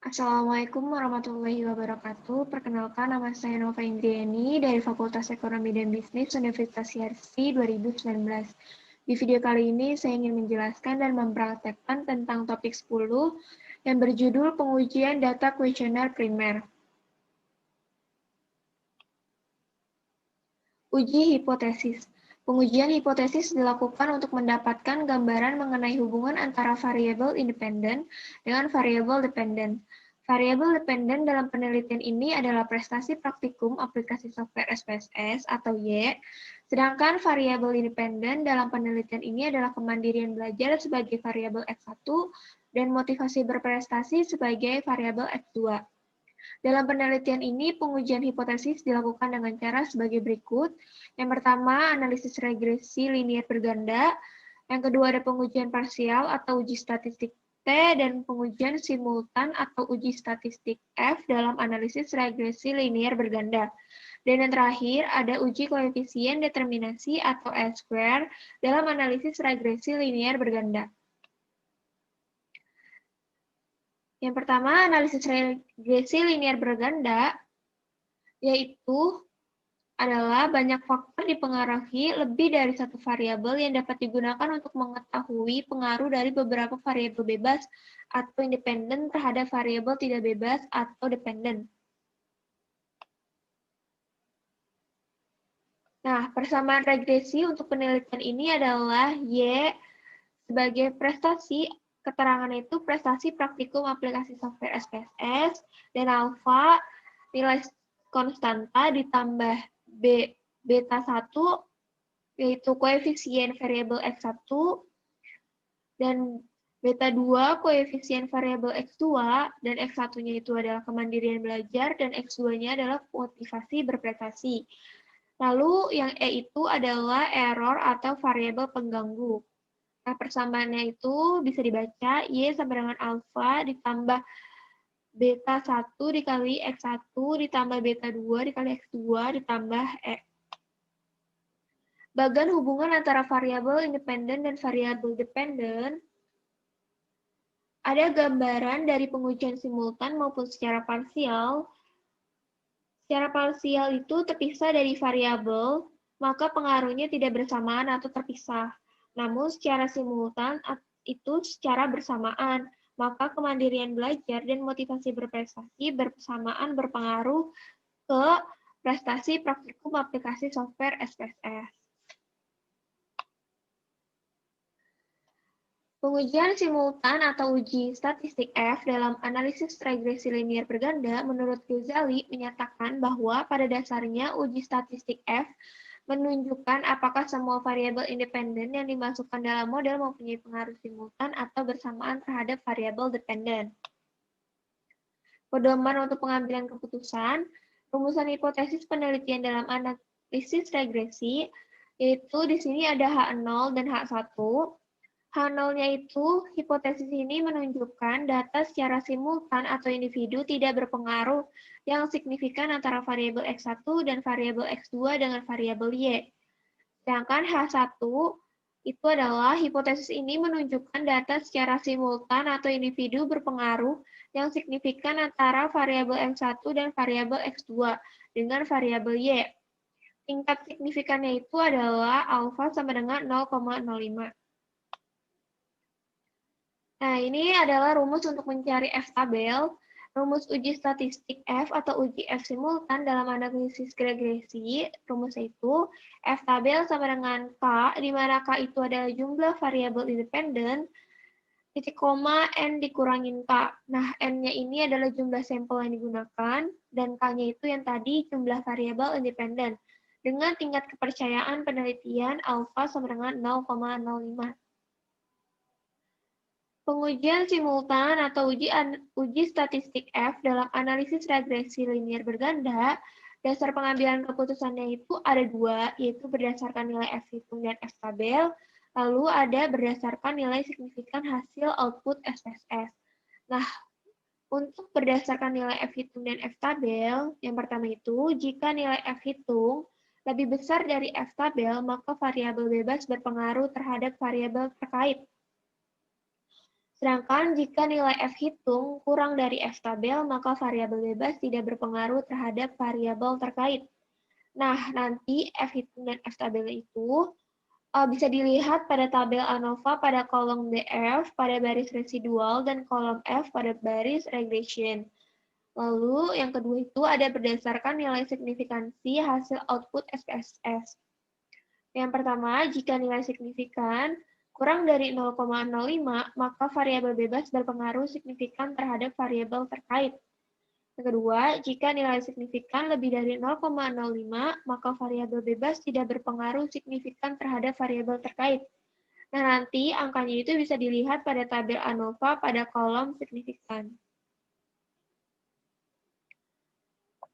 Assalamualaikum warahmatullahi wabarakatuh. Perkenalkan, nama saya Nova Indriani dari Fakultas Ekonomi dan Bisnis Universitas Yarsi 2019. Di video kali ini, saya ingin menjelaskan dan mempraktekkan tentang topik 10 yang berjudul pengujian data kuesioner primer. Uji hipotesis. Pengujian hipotesis dilakukan untuk mendapatkan gambaran mengenai hubungan antara variabel independen dengan variabel dependen. Variabel dependen dalam penelitian ini adalah prestasi praktikum aplikasi software SPSS atau Y, sedangkan variabel independen dalam penelitian ini adalah kemandirian belajar sebagai variabel X1 dan motivasi berprestasi sebagai variabel X2. Dalam penelitian ini, pengujian hipotesis dilakukan dengan cara sebagai berikut. Yang pertama, analisis regresi linier berganda. Yang kedua, ada pengujian parsial atau uji statistik T, dan pengujian simultan atau uji statistik F dalam analisis regresi linier berganda. Dan yang terakhir, ada uji koefisien determinasi atau S-square dalam analisis regresi linier berganda. Yang pertama, analisis regresi linier berganda, yaitu adalah banyak faktor dipengaruhi lebih dari satu variabel yang dapat digunakan untuk mengetahui pengaruh dari beberapa variabel bebas atau independen terhadap variabel tidak bebas atau dependen. Nah, persamaan regresi untuk penelitian ini adalah Y sebagai prestasi. Keterangan itu prestasi praktikum aplikasi software SPSS, dan alfa nilai konstanta ditambah beta 1, yaitu koefisien variabel X1, dan beta 2 koefisien variabel X2, dan X1-nya itu adalah kemandirian belajar, dan X2-nya adalah motivasi berprestasi. Lalu yang E itu adalah error atau variabel pengganggu. Nah, persamaannya itu bisa dibaca Y sama dengan alfa ditambah beta 1 dikali X1 ditambah beta 2 dikali X2 ditambah E. Bagan hubungan antara variabel independen dan variabel dependen. Ada gambaran dari pengujian simultan maupun secara parsial. Secara parsial itu terpisah dari variabel, maka pengaruhnya tidak bersamaan atau terpisah. Namun secara simultan itu secara bersamaan, maka kemandirian belajar dan motivasi berprestasi bersamaan berpengaruh ke prestasi praktikum aplikasi software SPSS. Pengujian simultan atau uji statistik F dalam analisis regresi linier berganda menurut Ghazali menyatakan bahwa pada dasarnya uji statistik F menunjukkan apakah semua variabel independen yang dimasukkan dalam model mempunyai pengaruh simultan atau bersamaan terhadap variabel dependen. Pedoman untuk pengambilan keputusan, rumusan hipotesis penelitian dalam analisis regresi, yaitu di sini ada H0 dan H1. H0-nya itu, hipotesis ini menunjukkan data secara simultan atau individu tidak berpengaruh yang signifikan antara variabel X1 dan variabel X2 dengan variabel Y. Sedangkan H1 itu adalah hipotesis ini menunjukkan data secara simultan atau individu berpengaruh yang signifikan antara variabel X1 dan variabel X2 dengan variabel Y. Tingkat signifikannya itu adalah alfa sama dengan 0,05. Nah, ini adalah rumus untuk mencari F-tabel. Rumus uji statistik F atau uji F simultan dalam analisis regresi. Rumus itu F-tabel sama dengan K, di mana K itu adalah jumlah variabel independen, titik koma N dikurangin K. Nah, N-nya ini adalah jumlah sampel yang digunakan, dan K-nya itu yang tadi jumlah variabel independen. Dengan tingkat kepercayaan penelitian alfa sama dengan 0,05. Pengujian simultan atau uji statistik F dalam analisis regresi linier berganda, dasar pengambilan keputusannya itu ada dua, yaitu berdasarkan nilai F hitung dan F tabel, lalu ada berdasarkan nilai signifikan hasil output SPSS. Nah, untuk berdasarkan nilai F hitung dan F tabel, yang pertama itu, jika nilai F hitung lebih besar dari F tabel, maka variabel bebas berpengaruh terhadap variabel terkait. Sedangkan jika nilai F hitung kurang dari F tabel, maka variabel bebas tidak berpengaruh terhadap variabel terkait. Nah, nanti F hitung dan F tabel itu bisa dilihat pada tabel ANOVA pada kolom DF, pada baris residual, dan kolom F pada baris regression. Lalu yang kedua itu ada berdasarkan nilai signifikansi hasil output SPSS. Yang pertama, jika nilai signifikan kurang dari 0,05, maka variabel bebas berpengaruh signifikan terhadap variabel terkait. Yang kedua, jika nilai signifikan lebih dari 0,05, maka variabel bebas tidak berpengaruh signifikan terhadap variabel terkait. Nah, nanti angkanya itu bisa dilihat pada tabel ANOVA pada kolom signifikan.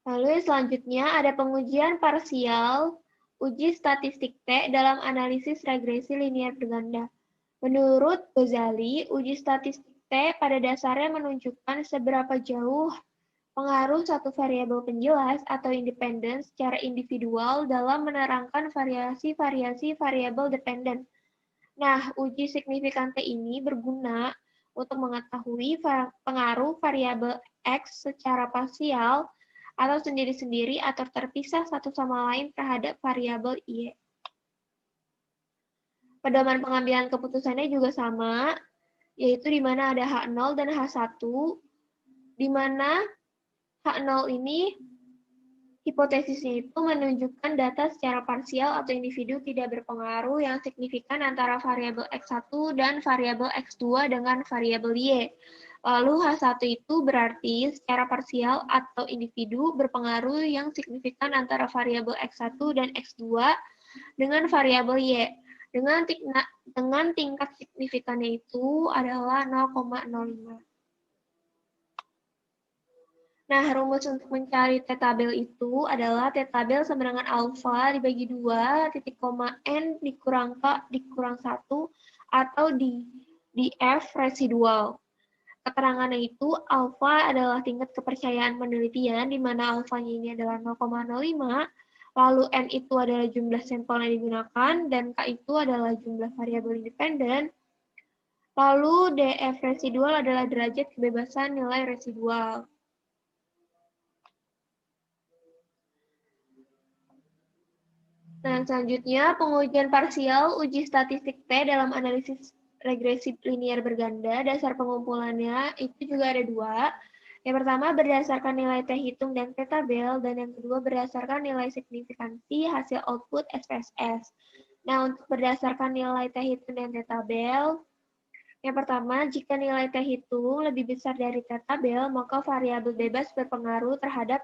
Lalu selanjutnya ada pengujian parsial uji statistik T dalam analisis regresi linear berganda. Menurut Ghazali, uji statistik T pada dasarnya menunjukkan seberapa jauh pengaruh satu variabel penjelas atau independen secara individual dalam menerangkan variasi-variasi variabel dependen. Nah, uji signifikan T ini berguna untuk mengetahui pengaruh variabel X secara parsial atau sendiri-sendiri atau terpisah satu sama lain terhadap variabel Y. Pedoman pengambilan keputusannya juga sama, yaitu di mana ada H0 dan H1, di mana H0 ini hipotesisnya itu menunjukkan data secara parsial atau individu tidak berpengaruh yang signifikan antara variabel X1 dan variabel X2 dengan variabel Y. Lalu H1 itu berarti secara parsial atau individu berpengaruh yang signifikan antara variabel X1 dan X2 dengan variabel Y. Dengan tingkat signifikannya itu adalah 0,05. Nah, rumus untuk mencari T-tabel itu adalah T-tabel sama dengan alfa dibagi 2, titik koma N dikurang K dikurang 1, atau di F residual. Keterangannya itu, alfa adalah tingkat kepercayaan penelitian, di mana alfanya ini adalah 0,05, lalu N itu adalah jumlah sampel yang digunakan, dan K itu adalah jumlah variabel independen, lalu DF residual adalah derajat kebebasan nilai residual. Nah, selanjutnya pengujian parsial uji statistik T dalam analisis regresi linear berganda. Dasar pengumpulannya itu juga ada dua. Yang pertama berdasarkan nilai T hitung dan T tabel, dan yang kedua berdasarkan nilai signifikansi hasil output SPSS. Nah, untuk berdasarkan nilai T hitung dan T tabel, yang pertama, jika nilai T hitung lebih besar dari T tabel, maka variabel bebas berpengaruh terhadap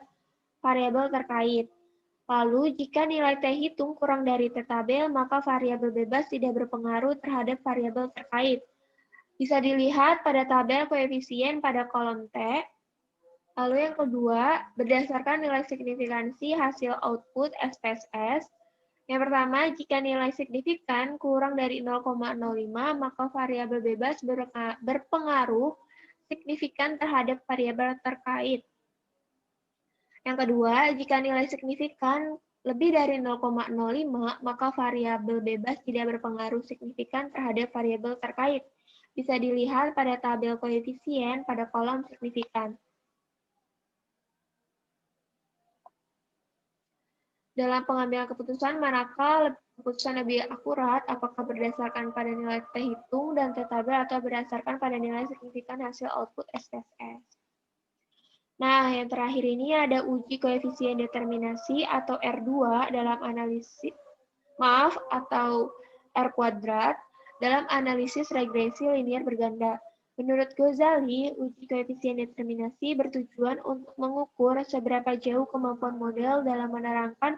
variabel terkait. Lalu, jika nilai T hitung kurang dari T tabel, maka variabel bebas tidak berpengaruh terhadap variabel terkait. Bisa dilihat pada tabel koefisien pada kolom T. Lalu yang kedua, berdasarkan nilai signifikansi hasil output SPSS. Yang pertama, jika nilai signifikan kurang dari 0,05, maka variabel bebas berpengaruh signifikan terhadap variabel terkait. Yang kedua, jika nilai signifikan lebih dari 0,05, maka variabel bebas tidak berpengaruh signifikan terhadap variabel terkait. Bisa dilihat pada tabel koefisien pada kolom signifikan. Dalam pengambilan keputusan, manakah keputusan lebih akurat, apakah berdasarkan pada nilai T hitung dan T tabel atau berdasarkan pada nilai signifikan hasil output SPSS. Nah, yang terakhir ini ada uji koefisien determinasi atau R2 dalam analisis, atau R kuadrat dalam analisis regresi linear berganda. Menurut Ghazali, uji koefisien determinasi bertujuan untuk mengukur seberapa jauh kemampuan model dalam menerangkan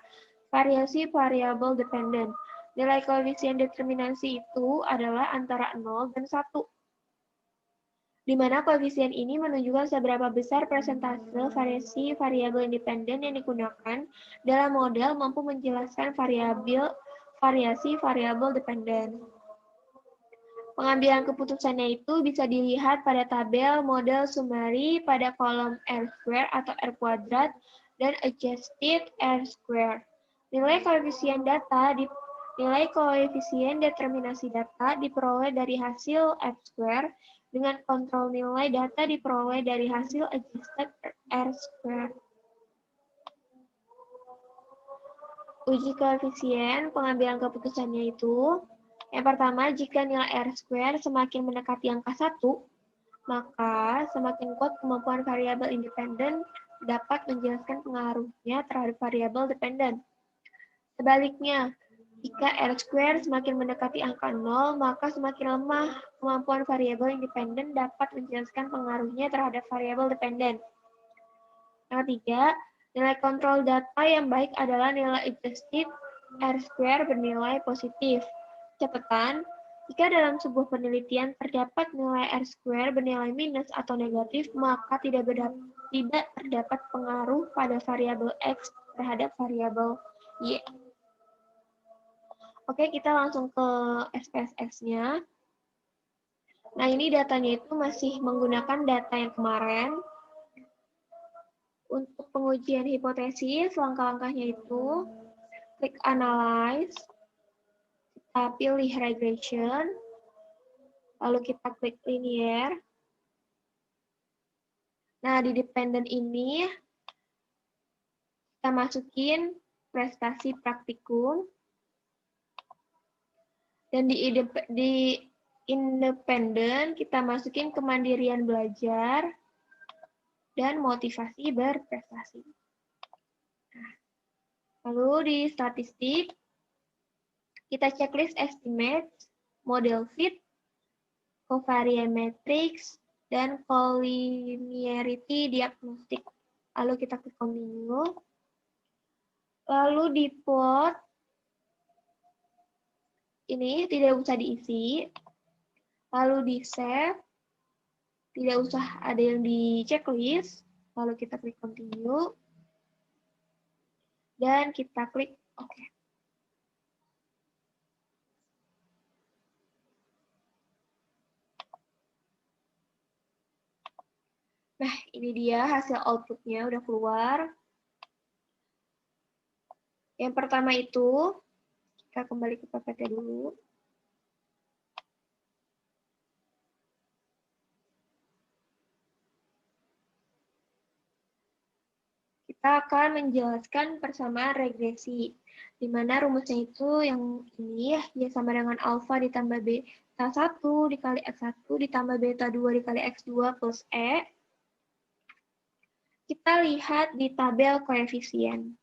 variasi variabel dependen. Nilai koefisien determinasi itu adalah antara 0 dan 1. Di mana koefisien ini menunjukkan seberapa besar persentase variasi variabel independen yang digunakan dalam model mampu menjelaskan variasi variabel dependen. Pengambilan keputusannya itu bisa dilihat pada tabel model summary pada kolom R² atau R kuadrat dan adjusted R². Nilai koefisien determinasi data diperoleh dari hasil F², dengan kontrol nilai data diperoleh dari hasil adjusted R-squared. Uji koefisien pengambilan keputusannya itu, yang pertama, jika nilai R-squared semakin mendekati angka 1, maka semakin kuat kemampuan variabel independen dapat menjelaskan pengaruhnya terhadap variabel dependen. Sebaliknya, jika R-squared semakin mendekati angka 0, maka semakin lemah kemampuan variabel independen dapat menjelaskan pengaruhnya terhadap variabel dependen. Yang ketiga, nilai kontrol data yang baik adalah nilai adjusted R-squared bernilai positif. Catatan, jika dalam sebuah penelitian terdapat nilai R-squared bernilai minus atau negatif, maka tidak terdapat pengaruh pada variabel X terhadap variabel Y. Oke, kita langsung ke SPSS-nya. Nah, ini datanya itu masih menggunakan data yang kemarin. Untuk pengujian hipotesis, langkah-langkahnya itu, klik Analyze, kita pilih Regression, lalu kita klik Linear. Nah, di dependent ini, kita masukin prestasi praktikum, dan di independent, kita masukin kemandirian belajar, dan motivasi berprestasi. Nah, lalu di statistik, kita checklist estimate, model fit, covariance matrix, dan collinearity diagnostic. Lalu kita klik continue. Lalu di plot, ini tidak usah diisi. Lalu di save, tidak usah ada yang di checklist. Lalu kita klik continue. Dan kita klik OK. Nah, ini dia hasil output-nya udah keluar. Yang pertama itu, kita kembali ke PPT dulu. Kita akan menjelaskan persamaan regresi, di mana rumusnya itu yang ini ya, Y sama dengan alfa ditambah beta 1 dikali X1 ditambah beta 2 dikali X2 plus E. Kita lihat di tabel koefisien.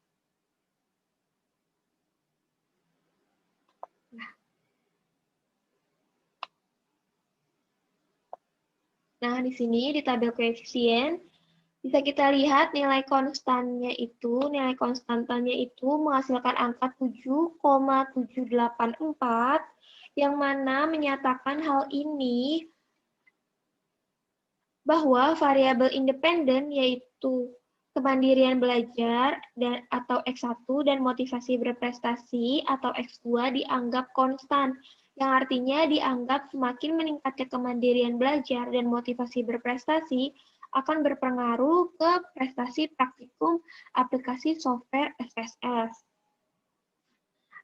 Nah, di sini di tabel koefisien, bisa kita lihat nilai konstannya itu, nilai konstantanya itu menghasilkan angka 7,784, yang mana menyatakan hal ini bahwa variabel independen yaitu kemandirian belajar atau X1 dan motivasi berprestasi atau X2 dianggap konstan, yang artinya dianggap semakin meningkatnya kemandirian belajar dan motivasi berprestasi akan berpengaruh ke prestasi praktikum aplikasi software SPSS.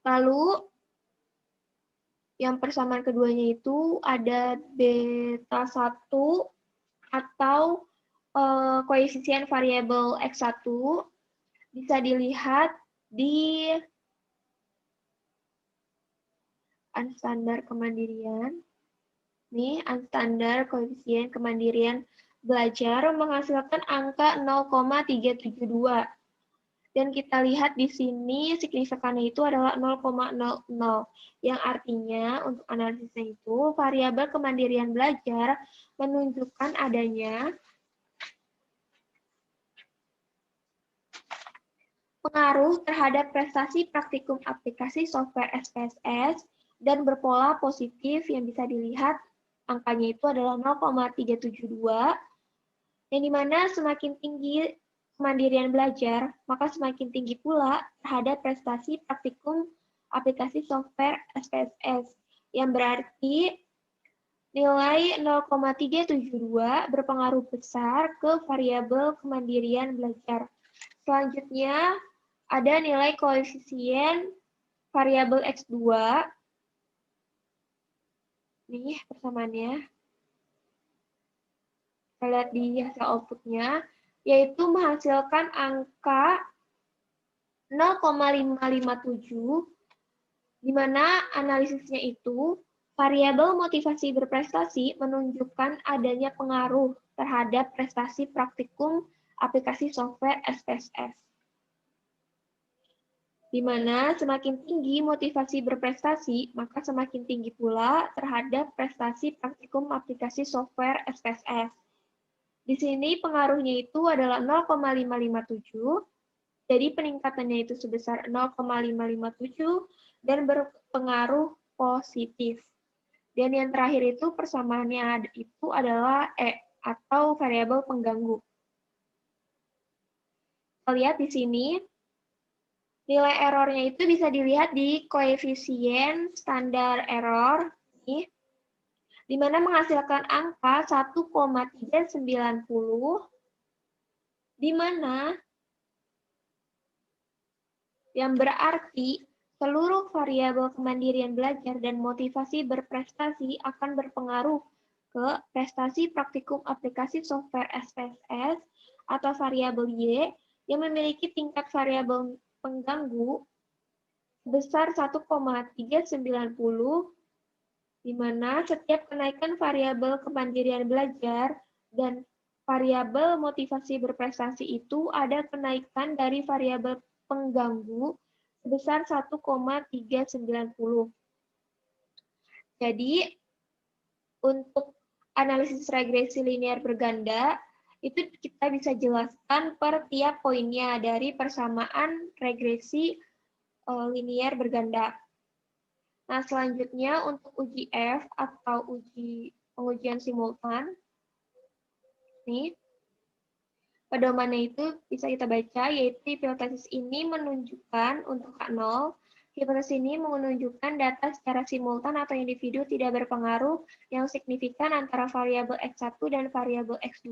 Lalu, yang persamaan keduanya itu ada beta 1 atau koefisien variabel X1 bisa dilihat di unstandard kemandirian. Nih, unstandard koefisien kemandirian belajar menghasilkan angka 0,372. Dan kita lihat di sini signifikannya itu adalah 0,00, yang artinya untuk analisisnya itu variabel kemandirian belajar menunjukkan adanya pengaruh terhadap prestasi praktikum aplikasi software SPSS dan berpola positif yang bisa dilihat angkanya itu adalah 0,372, yang dimana semakin tinggi kemandirian belajar, maka semakin tinggi pula terhadap prestasi praktikum aplikasi software SPSS, yang berarti nilai 0,372 berpengaruh besar ke variabel kemandirian belajar. Selanjutnya, ada nilai koefisien variabel X2. Nih persamaannya. kita lihat di hasil outputnya, yaitu menghasilkan angka 0,557, di mana analisisnya itu variabel motivasi berprestasi menunjukkan adanya pengaruh terhadap prestasi praktikum aplikasi software SPSS. Di mana semakin tinggi motivasi berprestasi, maka semakin tinggi pula terhadap prestasi praktikum aplikasi software SPSS. Di sini pengaruhnya itu adalah 0,557, jadi peningkatannya itu sebesar 0,557 dan berpengaruh positif. Dan yang terakhir itu persamaannya itu adalah E atau variabel pengganggu. Kita lihat di sini, nilai errornya itu bisa dilihat di koefisien standar error, nih, di mana menghasilkan angka 1,390, di mana yang berarti seluruh variabel kemandirian belajar dan motivasi berprestasi akan berpengaruh ke prestasi praktikum aplikasi software SPSS atau variabel Y yang memiliki tingkat variabel pengganggu sebesar 1,390, di mana setiap kenaikan variabel kemandirian belajar dan variabel motivasi berprestasi itu ada kenaikan dari variabel pengganggu sebesar 1,390. Jadi, untuk analisis regresi linear berganda, itu kita bisa jelaskan per tiap poinnya dari persamaan regresi linear berganda. Nah, selanjutnya untuk uji F atau pengujian simultan, nih, pedomannya itu bisa kita baca, yaitu hipotesis ini menunjukkan untuk K0, hipotesis ini menunjukkan data secara simultan atau individu tidak berpengaruh yang signifikan antara variabel X1 dan variabel X2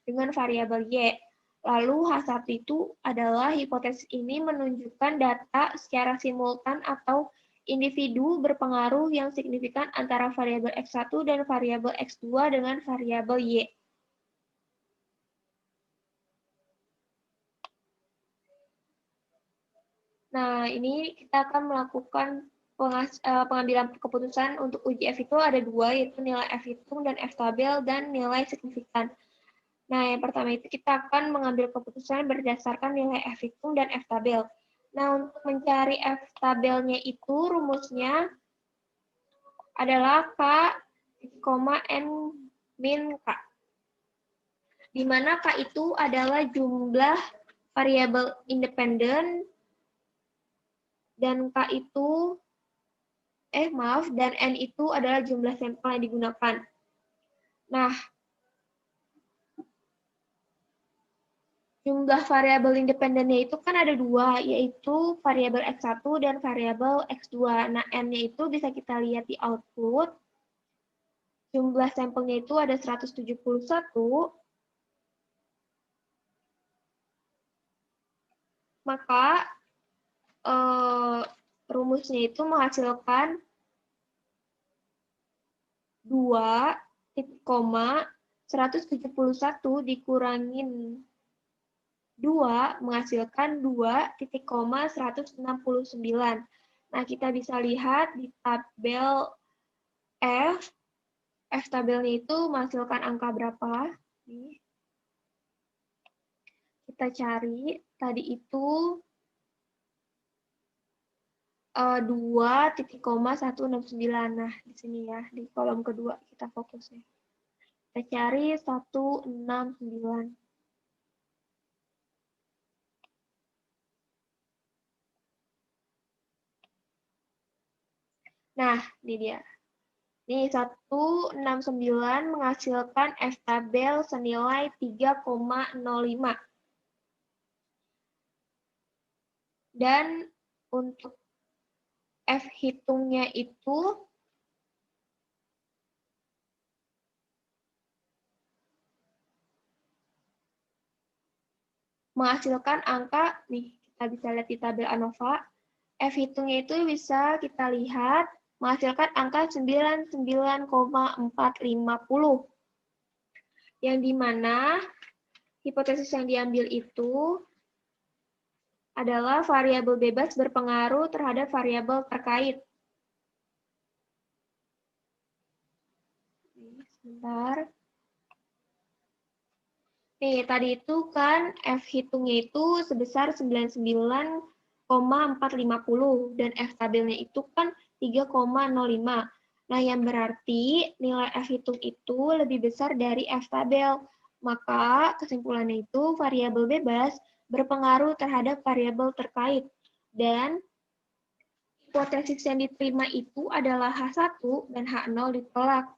dengan variabel Y. Lalu H1 itu adalah hipotesis ini menunjukkan data secara simultan atau individu berpengaruh yang signifikan antara variabel X1 dan variabel X2 dengan variabel Y. Nah, ini kita akan melakukan pengambilan keputusan untuk uji F itu ada dua, yaitu nilai F hitung dan F tabel dan nilai signifikan. Nah, yang pertama itu kita akan mengambil keputusan berdasarkan nilai F hitung dan F tabel. Nah, untuk mencari F tabelnya itu rumusnya adalah K, N min K. Di mana K itu adalah jumlah variabel independen dan K itu dan N itu adalah jumlah sampel yang digunakan. Nah, jumlah variabel independennya itu kan ada dua, yaitu variabel X1 dan variabel X2. Nah, N-nya itu bisa kita lihat di output. Jumlah sampelnya itu ada 171. Maka rumusnya itu menghasilkan 2,171 dikurangin 2 menghasilkan 2,169. Nah, kita bisa lihat di tabel F. F tabelnya itu menghasilkan angka berapa? Nih. Kita cari, tadi itu 2,169. Nah, di sini ya, di kolom kedua kita fokusnya. Kita cari 169. Nah, ini dia. Ini 169 menghasilkan F tabel senilai 3,05. Dan untuk F hitungnya itu menghasilkan angka, nih kita bisa lihat di tabel ANOVA, F hitungnya itu bisa kita lihat menghasilkan angka 99,450. yang dimana hipotesis yang diambil itu adalah variabel bebas berpengaruh terhadap variabel terkait. Sebentar. Nih, tadi itu kan F hitungnya itu sebesar 99,450 dan F tabelnya itu kan 3,05. Nah, yang berarti nilai F hitung itu lebih besar dari F tabel. Maka kesimpulannya itu variabel bebas berpengaruh terhadap variabel terkait. Dan hipotesis yang diterima itu adalah H1 dan H0 ditolak.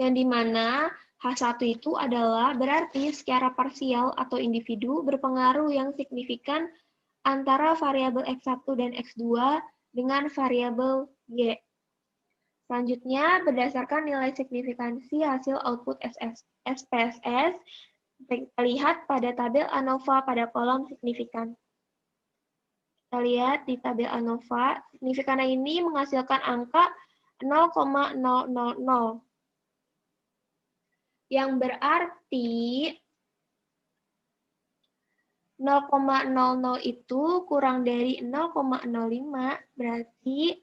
Yang dimana H1 itu adalah berarti secara parsial atau individu berpengaruh yang signifikan antara variabel X1 dan X2 dengan variabel Y. Selanjutnya, berdasarkan nilai signifikansi hasil output SPSS, kita lihat pada tabel ANOVA pada kolom signifikan. Kita lihat di tabel ANOVA, signifikan ini menghasilkan angka 0,000. Yang berarti 0,00 itu kurang dari 0,05, berarti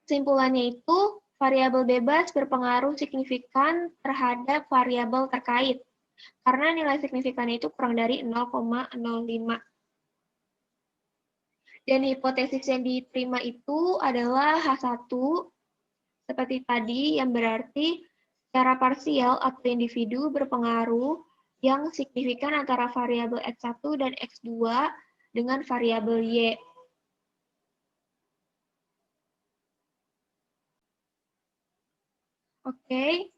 kesimpulannya itu variabel bebas berpengaruh signifikan terhadap variabel terkait. Karena nilai signifikannya itu kurang dari 0,05. Dan hipotesis yang diterima itu adalah H1, seperti tadi, yang berarti secara parsial atau individu berpengaruh yang signifikan antara variabel X1 dan X2 dengan variabel Y. Oke.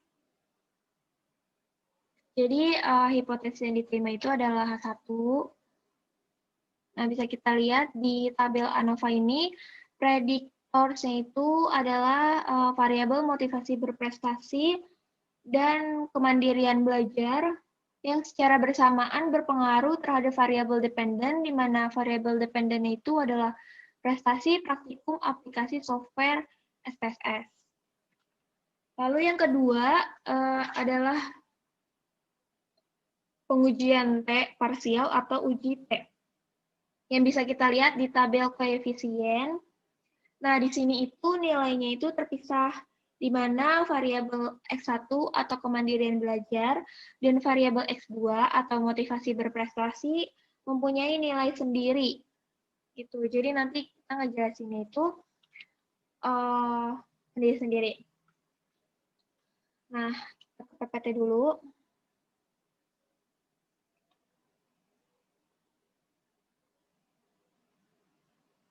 Jadi hipotesis yang diterima itu adalah H1. Nah, bisa kita lihat di tabel ANOVA ini, prediktornya itu adalah variabel motivasi berprestasi dan kemandirian belajar yang secara bersamaan berpengaruh terhadap variabel dependen, di mana variabel dependen itu adalah prestasi praktikum aplikasi software SPSS. Lalu yang kedua adalah pengujian T parsial atau uji T, yang bisa kita lihat di tabel koefisien. Nah, di sini itu nilainya itu terpisah, di mana variabel X1 atau kemandirian belajar dan variabel X2 atau motivasi berprestasi mempunyai nilai sendiri. Gitu. Jadi nanti kita ngejelasinnya itu sendiri-sendiri. Nah, kita ke PPT dulu.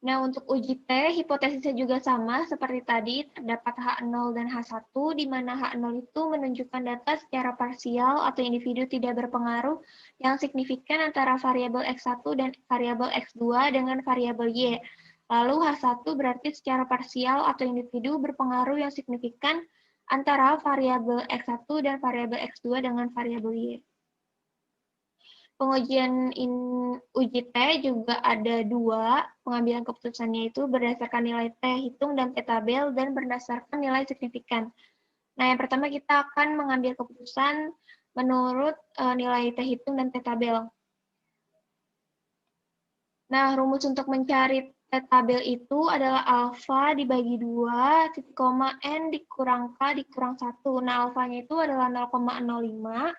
Nah, untuk uji T, hipotesisnya juga sama seperti tadi, terdapat H0 dan H1, di mana H0 itu menunjukkan data secara parsial atau individu tidak berpengaruh yang signifikan antara variabel X1 dan variabel X2 dengan variabel Y. Lalu H1 berarti secara parsial atau individu berpengaruh yang signifikan antara variabel X1 dan variabel X2 dengan variabel Y. Pengujian uji T juga ada dua, pengambilan keputusannya itu berdasarkan nilai T hitung dan T tabel dan berdasarkan nilai signifikan. Nah, yang pertama kita akan mengambil keputusan menurut nilai T hitung dan T tabel. Nah, rumus untuk mencari T tabel itu adalah alfa dibagi 2, titik koma N dikurang K dikurang 1. Nah, alfanya itu adalah 0,05.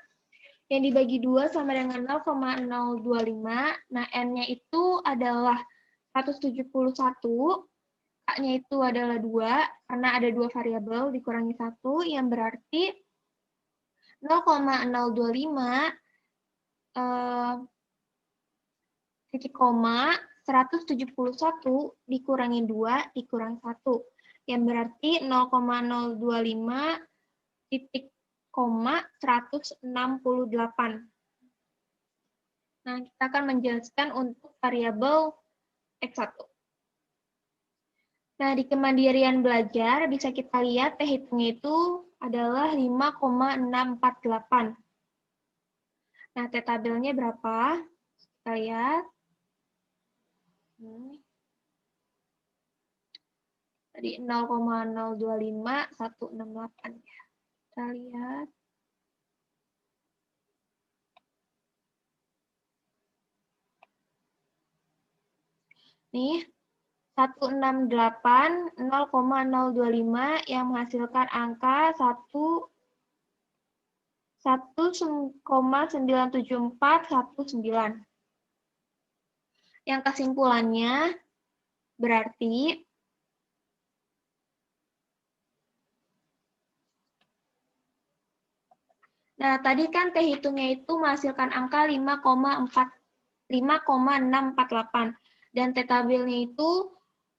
Yang dibagi 2 sama dengan 0,025. Nah, N-nya itu adalah 171, K-nya itu adalah 2, karena ada 2 variabel dikurangi 1, yang berarti 0,025 titik koma 171 dikurangi 2 dikurangi 1, yang berarti 0,025 titik koma 168. Nah, kita akan menjelaskan untuk variabel X1. Nah, di kemandirian belajar bisa kita lihat T hitungnya itu adalah 5,648. Nah, T tabelnya berapa? Kita lihat. Tadi 0,025168 ya. Kita lihat. Nih, 168 0,025 yang menghasilkan angka 1,97419. Yang kesimpulannya berarti nah, tadi kan T hitungnya itu menghasilkan angka 5,648 dan T tabelnya itu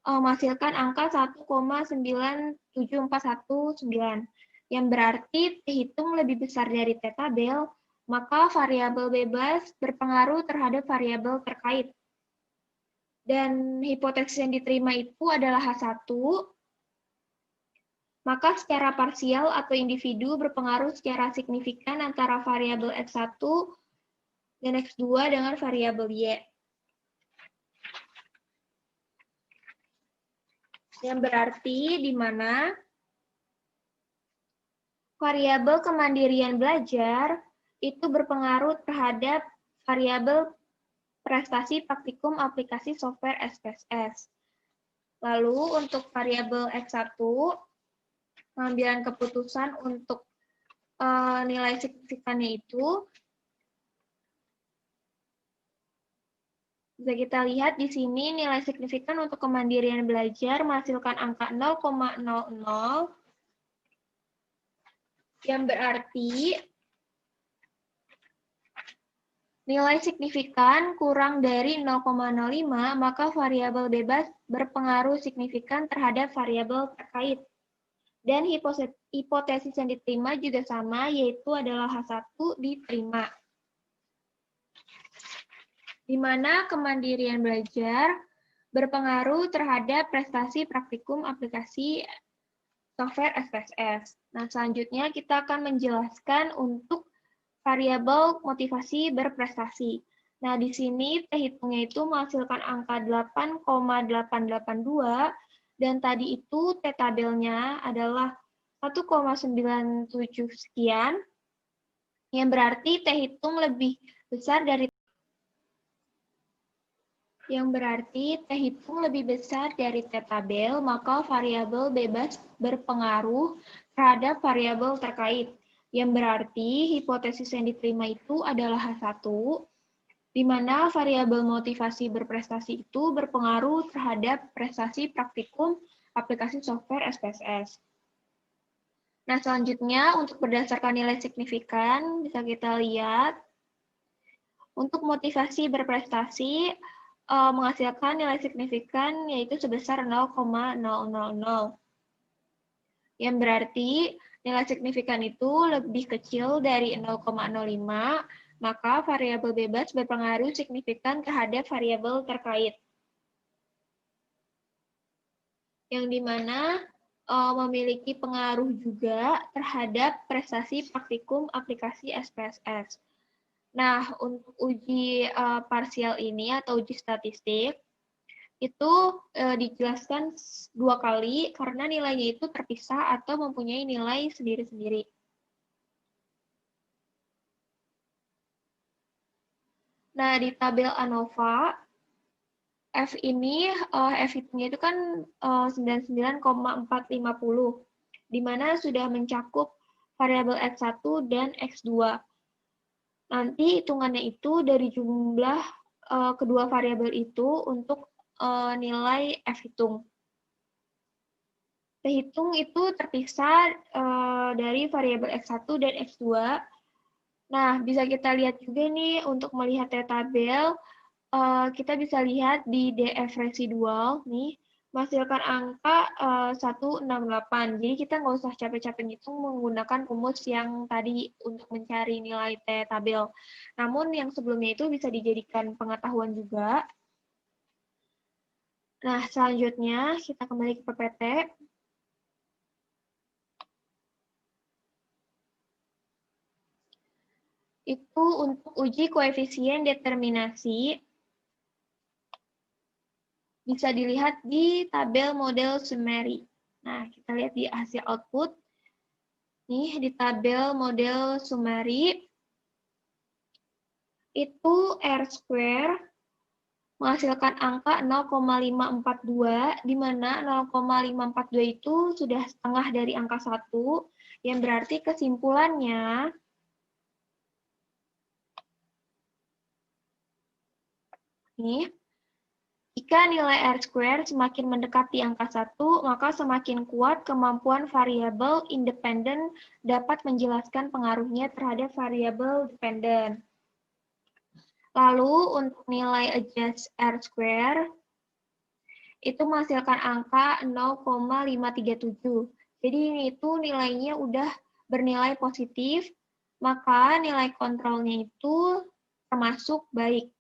menghasilkan angka 1,97419. Yang berarti T hitung lebih besar dari T tabel, maka variabel bebas berpengaruh terhadap variabel terkait. Dan hipotesis yang diterima itu adalah H1, maka secara parsial atau individu berpengaruh secara signifikan antara variabel X1 dan X2 dengan variabel Y. Yang berarti di mana variabel kemandirian belajar itu berpengaruh terhadap variabel prestasi praktikum aplikasi software SPSS. Lalu untuk variabel X1, pengambilan keputusan untuk nilai signifikannya itu bisa kita lihat di sini nilai signifikan untuk kemandirian belajar menghasilkan angka 0,00 yang berarti nilai signifikan kurang dari 0,05 maka variabel bebas berpengaruh signifikan terhadap variabel terkait. Dan hipotesis yang diterima juga sama, yaitu adalah H1 diterima. Di mana kemandirian belajar berpengaruh terhadap prestasi praktikum aplikasi software SPSS. Nah, selanjutnya kita akan menjelaskan untuk variabel motivasi berprestasi. Nah, di sini T hitungnya itu menghasilkan angka 8,882 dan tadi itu T tabelnya adalah 1,97 sekian, yang berarti T hitung lebih besar dari T tabel, maka variabel bebas berpengaruh terhadap variabel terkait. Yang berarti hipotesis yang diterima itu adalah H1, di mana variabel motivasi berprestasi itu berpengaruh terhadap prestasi praktikum aplikasi software SPSS. Nah, selanjutnya untuk berdasarkan nilai signifikan, bisa kita lihat untuk motivasi berprestasi menghasilkan nilai signifikan yaitu sebesar 0,000. Yang berarti nilai signifikan itu lebih kecil dari 0,05, maka variabel bebas berpengaruh signifikan terhadap variabel terkait. Yang dimana memiliki pengaruh juga terhadap prestasi praktikum aplikasi SPSS. Nah, untuk uji parsial ini atau uji statistik, itu dijelaskan 2 kali karena nilainya itu terpisah atau mempunyai nilai sendiri-sendiri. Nah, di tabel ANOVA, F ini, F hitungnya itu kan 99,450, di mana sudah mencakup variabel X1 dan X2. Nanti hitungannya itu dari jumlah kedua variabel itu untuk nilai F hitung. T hitung itu terpisah dari variabel X1 dan X2. Nah, bisa kita lihat juga nih untuk melihat T tabel, kita bisa lihat di DF residual nih, menghasilkan angka 168. Jadi kita nggak usah capek-capek ngitung menggunakan rumus yang tadi untuk mencari nilai T tabel. Namun yang sebelumnya itu bisa dijadikan pengetahuan juga. Nah, selanjutnya kita kembali ke PPT. Itu untuk uji koefisien determinasi. Bisa dilihat di tabel model summary. Nah, kita lihat di hasil output. Nih, di tabel model summary, itu R square menghasilkan angka 0,542, di mana 0,542 itu sudah setengah dari angka 1, yang berarti kesimpulannya nih, jika nilai R² semakin mendekati angka 1, maka semakin kuat kemampuan variabel independen dapat menjelaskan pengaruhnya terhadap variabel dependen. Lalu untuk nilai adjust R² itu menghasilkan angka 0,537. Jadi ini itu nilainya udah bernilai positif, maka nilai kontrolnya itu termasuk baik.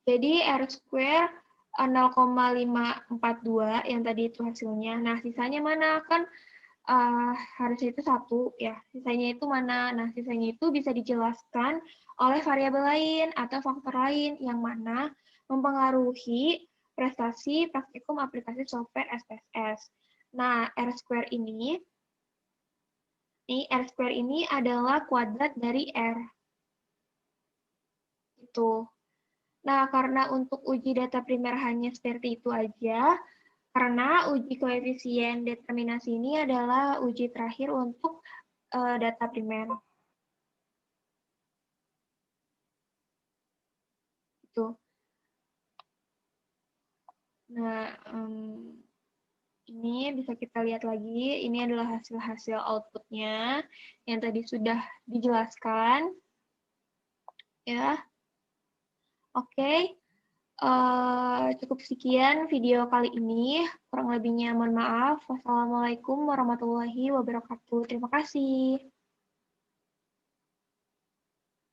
Jadi R² 0,542 yang tadi itu hasilnya. Nah, sisanya mana? Kan harusnya itu 1 ya. Sisanya itu mana? Nah, sisanya itu bisa dijelaskan oleh variabel lain atau faktor lain yang mana mempengaruhi prestasi praktikum aplikasi software SPSS. Nah, R² ini adalah kuadrat dari R. Itu. Nah, karena untuk uji data primer hanya seperti itu aja, karena uji koefisien determinasi ini adalah uji terakhir untuk data primer. Itu. Nah, ini bisa kita lihat lagi. Ini adalah hasil-hasil outputnya yang tadi sudah dijelaskan. Ya, oke. Cukup sekian video kali ini. Kurang lebihnya mohon maaf. Wassalamualaikum warahmatullahi wabarakatuh. Terima kasih.